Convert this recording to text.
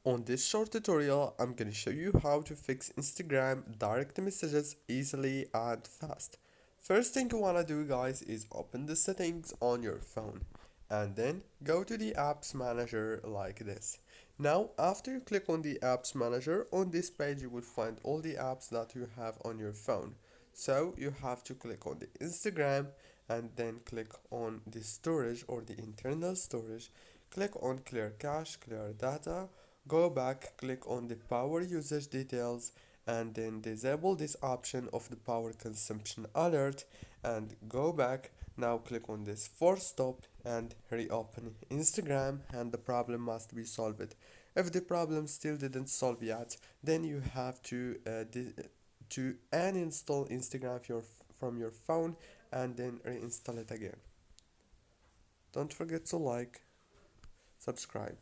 On this short tutorial, I'm gonna show you how to fix Instagram direct messages easily and fast. First thing you wanna do, guys, is open the settings on your phone and then go to the apps manager like this. Now, after you click on the apps manager, on this page you will find all the apps that you have on your phone. So you have to click on the Instagram and then click on the storage or the internal storage. Click on clear cache, clear data. Go back, click on the power usage details and then disable this option of the power consumption alert and go back. Now click on this force stop and reopen Instagram and the problem must be solved. If the problem still didn't solve yet, then you have to uninstall Instagram from your phone and then reinstall it again. Don't forget to like, subscribe.